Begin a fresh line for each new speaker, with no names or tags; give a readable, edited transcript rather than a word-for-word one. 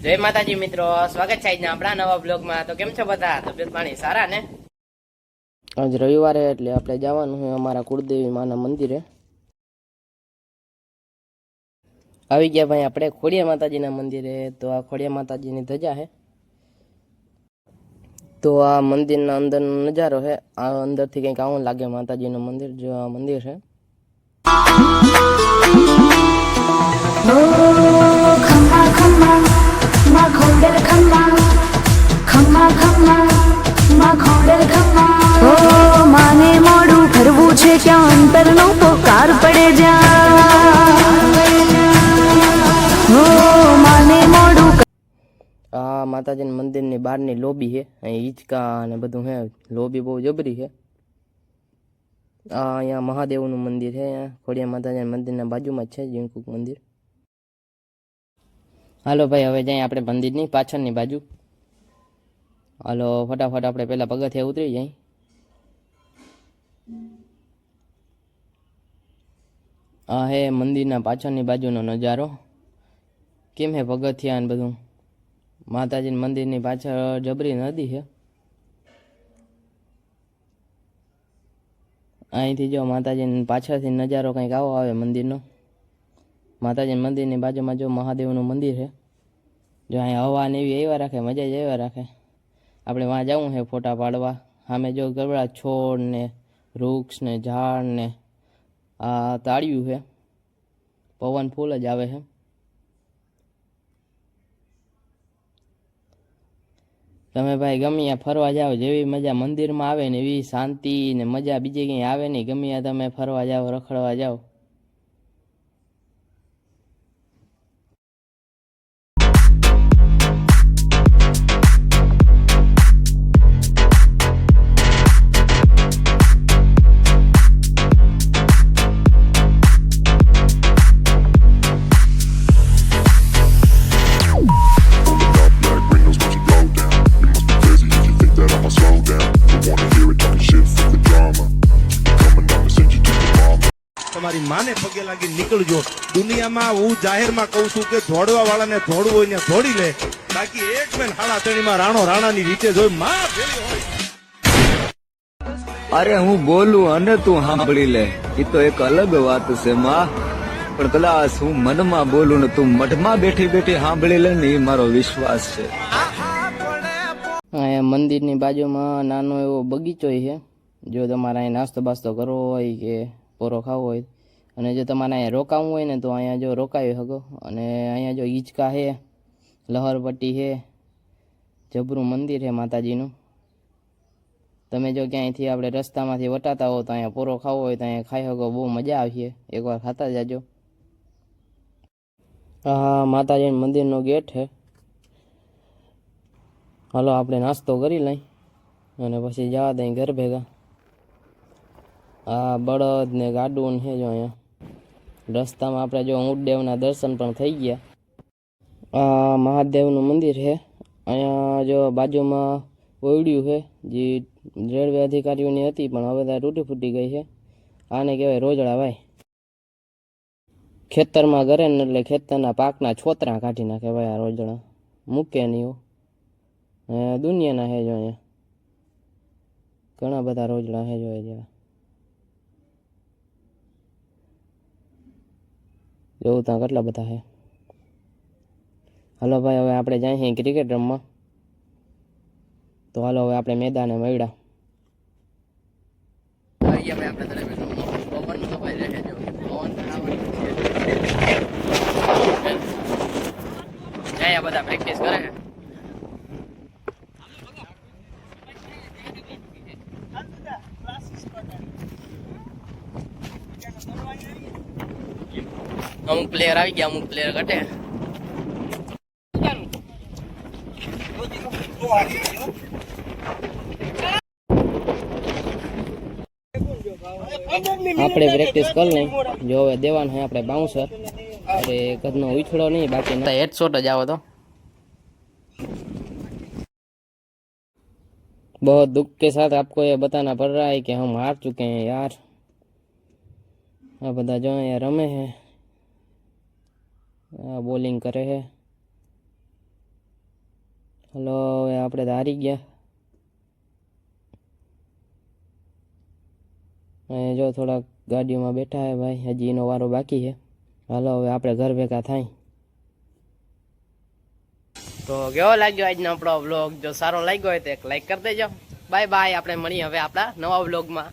જય માતાજી મિત્રો, સ્વાગત છે આજના આપણા નવા બ્લોગમાં। તો કેમ છો બધા? તબિયત પાણી સારા ને? આજ રવિવારે એટલે આપણે જવાનું છે અમારા કુળદેવી માના મંદિરે। આવી ગયા ભાઈ આપણે ખોડિયાર માતાજીના મંદિરે। તો આ ખોડિયાર માતાજીની ધજા છે। તો આ મંદિરના અંદરનો નજારો છે। આ અંદરથી કંઈક આવું લાગે માતાજીનું મંદિર। જો આ મંદિર છે।
માને મોડું કરવું છે ક્યાં અંતરનો પોકાર પડે માને મોડું।
આ માતાજીના મંદિરની બહારની લોબી છે। અહીં હિંચકા અને બધું છે। લોબી બહુ જબરી છે। આ અહીંયા મહાદેવનું મંદિર છે। ખોડિયાર માતાજીના મંદિરના બાજુમાં જ છે જીણકુક મંદિર। હાલો ભાઈ હવે જાય આપણે મંદિરની પાછળની બાજુ। હાલો ફટાફટ આપણે પહેલા પગથિયા ઉતરી જાય। આ હે મંદિરના પાછળની બાજુનો નજારો। કેમ હે પગથિયા ને બધું। માતાજીના મંદિરની પાછળ જબરી નદી છે। અહીંથી જો માતાજીની પાછળથી નજારો કંઈક આવો આવે મંદિરનો। માતાજીના મંદિરની બાજુમાં જો મહાદેવનું મંદિર છે। જો અહીંયા હવા ને એવી આવ્યા રાખે, મજા જ આવ્યા રાખે। આપણે વાં જવું છે ફોટા પાડવા। સામે જો ગરબડા છોડ ને વૃક્ષ ને ઝાડ ને આ તાળિયું છે। પવન ફૂલ જ આવે છે। તમે ભાઈ ગમે ત્યાં ફરવા જાઓ, જેવી મજા મંદિરમાં આવે ને એવી શાંતિ ને મજા બીજે ક્યાંય આવે નહીં। ગમે ત્યાં તમે ફરવા જાઓ, રખડવા જાઓ।
તમારી માને પગે લાગી નીકળજો। દુનિયામાં હું જાહેરમાં કહું છું કે દોડવા વાળાને દોડવું હોય ને દોડી લે, બાકી એક બેન હાડા ત્રણીમાં રાણો રાણાની રીતે જોઈ માં ભેળી હોય।
અરે હું બોલું અને તું સાંભળી લે, એ તો એક અલગ વાત છે માં। પણ કદાચ હું મનમાં બોલું ને તું મઠમાં બેઠી બેઠી સાંભળી લે ને, એ મારો વિશ્વાસ છે।
અહીંયા મંદિરની બાજુમાં નાનો એવો બગીચો છે। જો તમારે અહીંયા નાસ્તો બાસ્તો કરવો હોય કે પોરો ખાવો હોય અને જો તમારે અહીંયા રોકાવું હોય ને તો અહીંયા જો રોકાવી શકો। અને અહીંયા જો હિંચકા છે, લહરપટ્ટી છે, જબરું મંદિર છે માતાજીનું। તમે જો ક્યાંયથી આપણે રસ્તામાંથી વટાતા હો તો અહીંયા પોરો ખાવો હોય તો અહીંયા ખાઈ શકો, બહુ મજા આવશે। એકવાર ખાતા જાજો। હા માતાજીના મંદિરનો ગેટ છે। હાલો આપણે નાસ્તો કરી લઈ અને પછી જવા દઈ ઘર ભેગા। આ બળદ ને ગાડું છે જો અહીંયા રસ્તામાં આપણે જો ઊંટદેવના દર્શન પણ થઈ ગયા। આ મહાદેવનું મંદિર છે। અહીંયા જો બાજુમાં ઓયડ્યું છે જે રેલવે અધિકારીઓની હતી પણ હવે ત્યાં તૂટી ફૂટી ગઈ છે। આને કહેવાય રોજડા ભાઈ। ખેતરમાં ઘરે ને એટલે ખેતરના પાકના છોતરા કાઢી નાખે ભાઈ આ રોજડા, મૂકે નહીં। દુનિયાના છે જો અહીંયા ઘણા બધા રોજડા છે જો જેવા જોવું ત્યાં કેટલા બધા છે। હાલો ભાઈ હવે આપણે જાય છીએ ક્રિકેટ રમવા। તો હાલો હવે આપણે મેદાને મળ્યા। બધા પ્રેક્ટિસ કરે છે। અમુક પ્લેયર આવી ગયા, અમુક પ્લેયર ઘટે। આપણે પ્રેક્ટિસ કરી લઈ। જો હવે દેવાનું છે આપણે બાઉન્સર। અરે ઘરનો ઉછળો નહીં, બાકી હેડશોટ જ આવો તો। बहुत दुख के साथ आपको ये बताना पड़ रहा है कि हम हार चुके हैं यार। આ બધા જો અહીંયા રમે છે, બોલિંગ કરે છે। હલો હવે આપણે તો હારી ગયા. અને જો થોડાક ગાડીઓમાં બેઠા હે ભાઈ, હજી એનો વારો બાકી છે. હાલો હવે આપણે ઘર ભેગા થાય. તો કેવો લાગ્યો આજનો આપણો વ્લોગ? જો સારો લાગ્યો હોય તો એક લાઈક કરી દેજો. બાય બાય, આપણે મળીએ હવે આપણા નવા વ્લોગમાં.